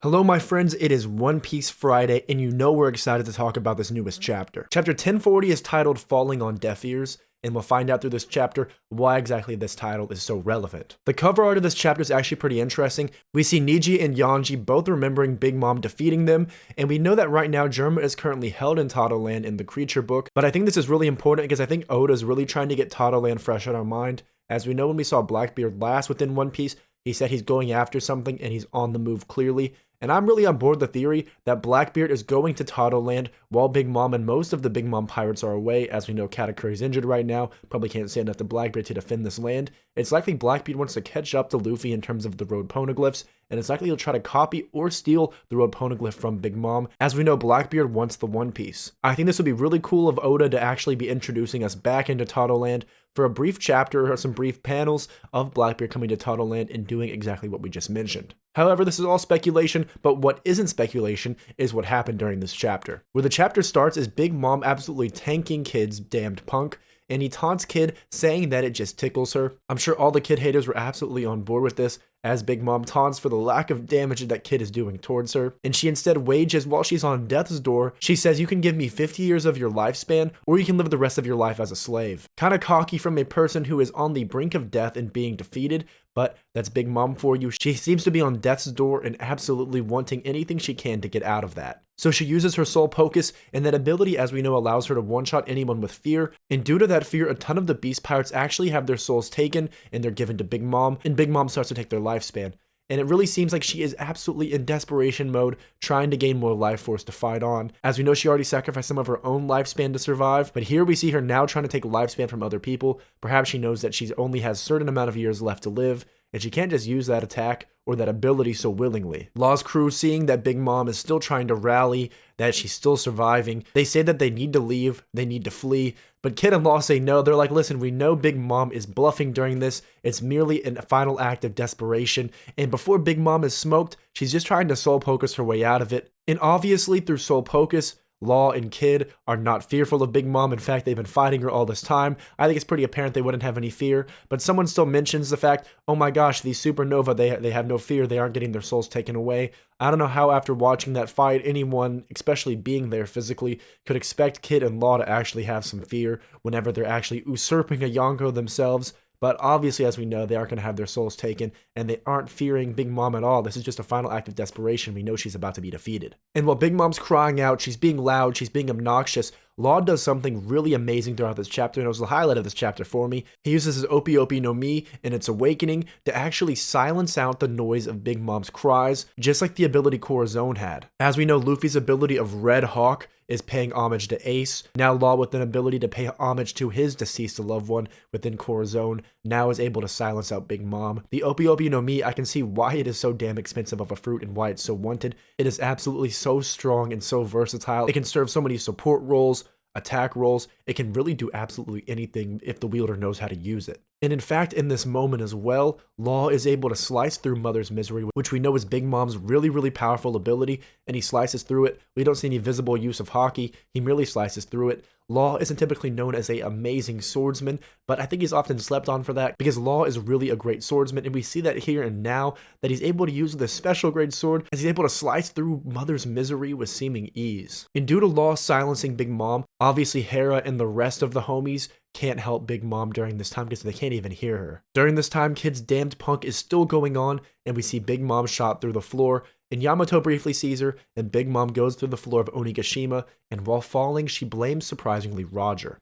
Hello my friends, it is One Piece Friday, and you know we're excited to talk about this newest chapter. Chapter 1040 is titled Falling on Deaf Ears, and we'll find out through this chapter why exactly this title is so relevant. The cover art of this chapter is actually pretty interesting. We see Niji and Yanji both remembering Big Mom defeating them, and we know that right now Germa is currently held in Totoland in the Creature book, but I think this is really important because I think Oda's really trying to get Totoland fresh on our mind. As we know, when we saw Blackbeard last within One Piece, he said he's going after something and he's on the move clearly. And I'm really on board the theory that Blackbeard is going to Totoland while Big Mom and most of the Big Mom pirates are away. As we know, Katakuri's injured right now, probably can't stand enough to Blackbeard to defend this land. It's likely Blackbeard wants to catch up to Luffy in terms of the road poneglyphs, and it's likely he'll try to copy or steal the road poneglyph from Big Mom. As we know, Blackbeard wants the One Piece. I think this would be really cool of Oda to actually be introducing us back into Totoland for a brief chapter or some brief panels of Blackbeard coming to Totoland and doing exactly what we just mentioned. However, this is all speculation, but what isn't speculation is what happened during this chapter. Where the chapter starts is Big Mom absolutely tanking Kid's damned punk, and he taunts Kid, saying that it just tickles her. I'm sure all the Kid haters were absolutely on board with this, as Big Mom taunts for the lack of damage that Kid is doing towards her, and she instead wages while she's on death's door. She says, "You can give me 50 years of your lifespan, or you can live the rest of your life as a slave." Kinda cocky from a person who is on the brink of death and being defeated, but that's Big Mom for you. She seems to be on death's door and absolutely wanting anything she can to get out of that. So she uses her soul focus, and that ability, as we know, allows her to one-shot anyone with fear. And due to that fear, a ton of the Beast Pirates actually have their souls taken, and they're given to Big Mom, and Big Mom starts to take their lifespan. And it really seems like she is absolutely in desperation mode, trying to gain more life force to fight on. As we know, she already sacrificed some of her own lifespan to survive, but here we see her now trying to take lifespan from other people. Perhaps she knows that she only has a certain amount of years left to live, and she can't just use that attack or that ability so willingly. Law's crew, seeing that Big Mom is still trying to rally, that she's still surviving, they say that they need to leave, they need to flee, but Kid and Law say no. They're like, listen, we know Big Mom is bluffing during this, it's merely a final act of desperation, and before Big Mom is smoked, she's just trying to soul focus her way out of it. And obviously through soul focus, Law and Kid are not fearful of Big Mom. In fact, they've been fighting her all this time. I think it's pretty apparent they wouldn't have any fear, but someone still mentions the fact, oh my gosh, these supernova, they have no fear, they aren't getting their souls taken away. I don't know how after watching that fight, anyone, especially being there physically, could expect Kid and Law to actually have some fear whenever they're actually usurping a Yonko themselves. But obviously, as we know, they aren't going to have their souls taken, and they aren't fearing Big Mom at all. This is just a final act of desperation. We know she's about to be defeated. And while Big Mom's crying out, she's being loud, she's being obnoxious, Law does something really amazing throughout this chapter, and it was the highlight of this chapter for me. He uses his Opi Opi no Mi and its awakening to actually silence out the noise of Big Mom's cries, just like the ability Corazon had. As we know, Luffy's ability of Red Hawk is paying homage to Ace. Now Law, with an ability to pay homage to his deceased loved one within Corazon, now is able to silence out Big Mom. The Opi Opi no Mi, I can see why it is so damn expensive of a fruit and why it's so wanted. It is absolutely so strong and so versatile. It can serve so many support roles, attack roles. It can really do absolutely anything if the wielder knows how to use it. And in fact, in this moment as well, Law is able to slice through Mother's Misery, which we know is Big Mom's really powerful ability, and he slices through it. We don't see any visible use of Haki, he merely slices through it. Law isn't typically known as an amazing swordsman, but I think he's often slept on for that, because Law is really a great swordsman, and we see that here and now, that he's able to use this special grade sword, as he's able to slice through Mother's Misery with seeming ease. And due to Law silencing Big Mom, obviously Hera and the rest of the homies can't help Big Mom during this time because they can't even hear her. During this time, Kid's damned punk is still going on, and we see Big Mom shot through the floor, and Yamato briefly sees her, and Big Mom goes through the floor of Onigashima, and while falling, she blames surprisingly Roger.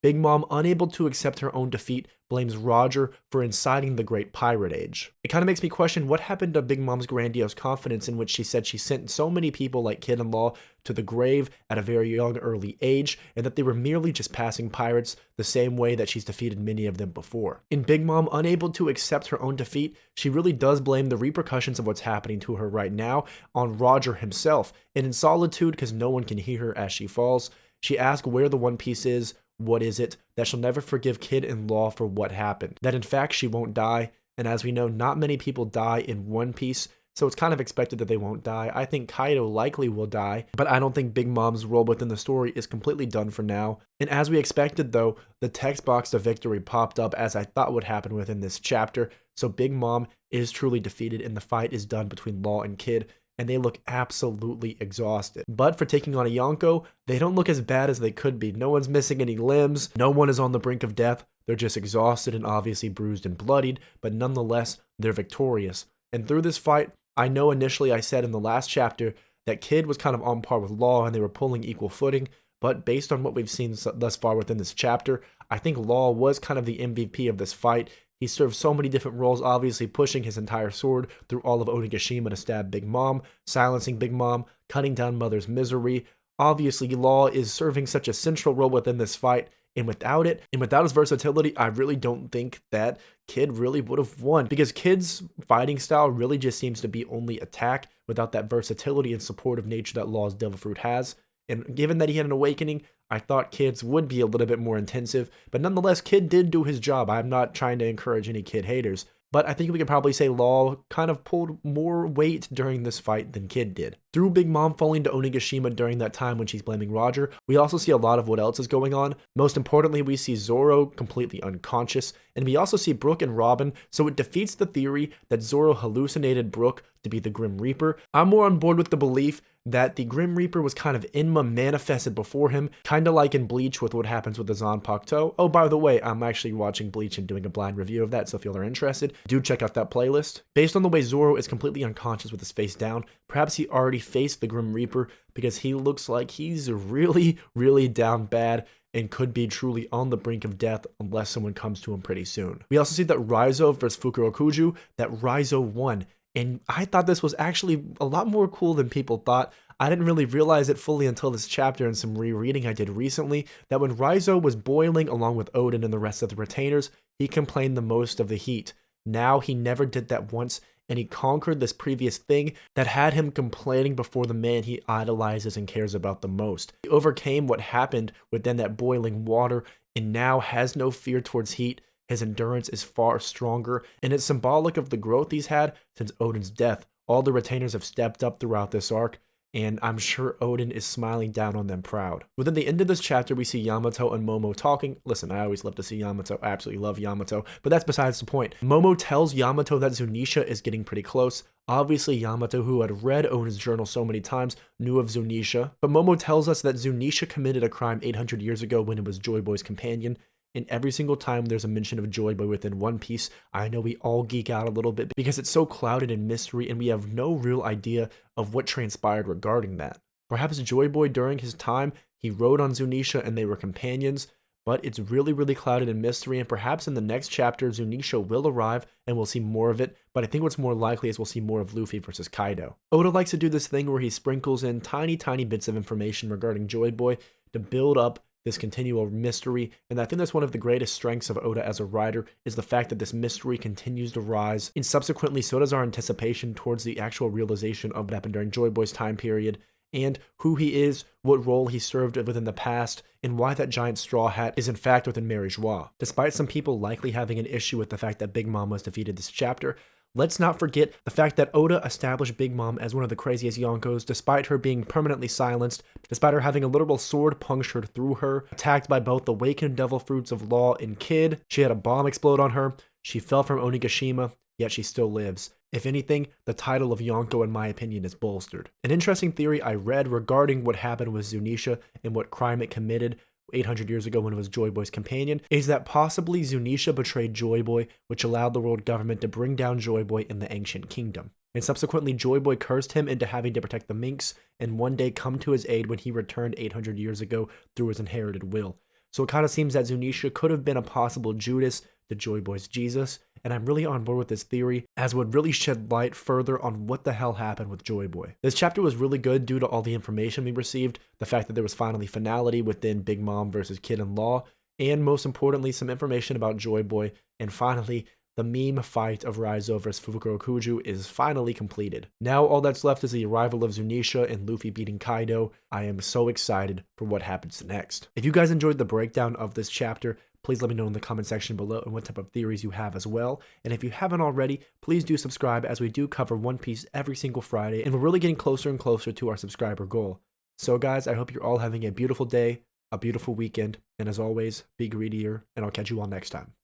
Big Mom, unable to accept her own defeat, blames Roger for inciting the Great Pirate Age. It kind of makes me question what happened to Big Mom's grandiose confidence in which she said she sent so many people like Kid and Law to the grave at a very young, early age, and that they were merely just passing pirates the same way that she's defeated many of them before. In Big Mom, unable to accept her own defeat, she really does blame the repercussions of what's happening to her right now on Roger himself, and in solitude, because no one can hear her as she falls, she asks where the One Piece is. What is it? That she'll never forgive Kid and Law for what happened. That in fact she won't die, and as we know, not many people die in One Piece, so it's kind of expected that they won't die. I think Kaido likely will die, but I don't think Big Mom's role within the story is completely done for now. And as we expected though, the text box to victory popped up as I thought would happen within this chapter, so Big Mom is truly defeated and the fight is done between Law and Kid. and they look absolutely exhausted. But for taking on a Yonko, they don't look as bad as they could be. No one's missing any limbs, no one is on the brink of death, they're just exhausted and obviously bruised and bloodied, but nonetheless, they're victorious. And through this fight, I know initially I said in the last chapter that Kid was kind of on par with Law and they were pulling equal footing, but based on what we've seen thus far within this chapter, I think Law was kind of the MVP of this fight. He served so many different roles, obviously pushing his entire sword through all of Onigashima to stab Big Mom, silencing Big Mom, cutting down Mother's misery. Obviously, Law is serving such a central role within this fight, and without it, and without his versatility, I really don't think that Kid really would have won, because Kid's fighting style really just seems to be only attack without that versatility and supportive nature that Law's Devil Fruit has. And given that he had an awakening, I thought Kid's would be a little bit more intensive, but nonetheless, Kid did do his job. I'm not trying to encourage any Kid haters, but I think we could probably say Law kind of pulled more weight during this fight than Kid did. Through Big Mom falling to Onigashima during that time when she's blaming Roger, we also see a lot of what else is going on. Most importantly, we see Zoro completely unconscious, and we also see Brook and Robin, so it defeats the theory that Zoro hallucinated Brook to be the Grim Reaper. I'm more on board with the belief that the Grim Reaper was kind of Inma manifested before him, kind of like in Bleach with what happens with the Zanpakuto. Oh, by the way, I'm actually watching Bleach and doing a blind review of that, so if y'all are interested, do check out that playlist. Based on the way Zoro is completely unconscious with his face down, perhaps he already faced the Grim Reaper, because he looks like he's really, really down bad and could be truly on the brink of death unless someone comes to him pretty soon. We also see that Rhizo versus Fukuokuju, that Rhizo won. And I thought this was actually a lot more cool than people thought. I didn't really realize it fully until this chapter and some rereading I did recently, that when Rhizo was boiling along with Odin and the rest of the retainers, he complained the most of the heat. Now he never did that once, and he conquered this previous thing that had him complaining before the man he idolizes and cares about the most. He overcame what happened within that boiling water and now has no fear towards heat. His endurance is far stronger, and it's symbolic of the growth he's had since Odin's death. All the retainers have stepped up throughout this arc, and I'm sure Odin is smiling down on them proud. Within the end of this chapter, we see Yamato and Momo talking. Listen, I always love to see Yamato. I absolutely love Yamato, but that's besides the point. Momo tells Yamato that Zunisha is getting pretty close. Obviously, Yamato, who had read Odin's journal so many times, knew of Zunisha, but Momo tells us that Zunisha committed a crime 800 years ago when it was Joy Boy's companion. And every single time there's a mention of Joy Boy within One Piece, I know we all geek out a little bit because it's so clouded in mystery and we have no real idea of what transpired regarding that. Perhaps Joy Boy during his time, he rode on Zunisha and they were companions, but it's really, really clouded in mystery, and perhaps in the next chapter, Zunisha will arrive and we'll see more of it, but I think what's more likely is we'll see more of Luffy versus Kaido. Oda likes to do this thing where he sprinkles in tiny, tiny bits of information regarding Joy Boy to build up this continual mystery, and I think that's one of the greatest strengths of Oda as a writer, is the fact that this mystery continues to rise, and subsequently so does our anticipation towards the actual realization of what happened during Joy Boy's time period, and who he is, what role he served within the past, and why that giant straw hat is in fact within Mary Joie. Despite some people likely having an issue with the fact that Big Mom was defeated this chapter, let's not forget the fact that Oda established Big Mom as one of the craziest Yonkos, despite her being permanently silenced, despite her having a literal sword punctured through her, attacked by both the awakened devil fruits of Law and Kid. She had a bomb explode on her, she fell from Onigashima, yet she still lives. If anything, the title of Yonko, in my opinion, is bolstered. An interesting theory I read regarding what happened with Zunisha and what crime it committed 800 years ago when it was Joy Boy's companion, is that possibly Zunisha betrayed Joy Boy, which allowed the world government to bring down Joy Boy in the ancient kingdom. And subsequently, Joy Boy cursed him into having to protect the minks, and one day come to his aid when he returned 800 years ago through his inherited will. So it kind of seems that Zunisha could have been a possible Judas to Joy Boy's Jesus, and I'm really on board with this theory, as would really shed light further on what the hell happened with Joy Boy. This chapter was really good due to all the information we received, the fact that there was finally finality within Big Mom versus Kid and Law, and most importantly, some information about Joy Boy, and finally, the meme fight of Rhizo versus Fukuokuju is finally completed. Now all that's left is the arrival of Zunisha and Luffy beating Kaido. I am so excited for what happens next. If you guys enjoyed the breakdown of this chapter, please let me know in the comment section below and what type of theories you have as well. And if you haven't already, please do subscribe, as we do cover One Piece every single Friday, and we're really getting closer and closer to our subscriber goal. So guys, I hope you're all having a beautiful day, a beautiful weekend, and as always, be greedier, and I'll catch you all next time.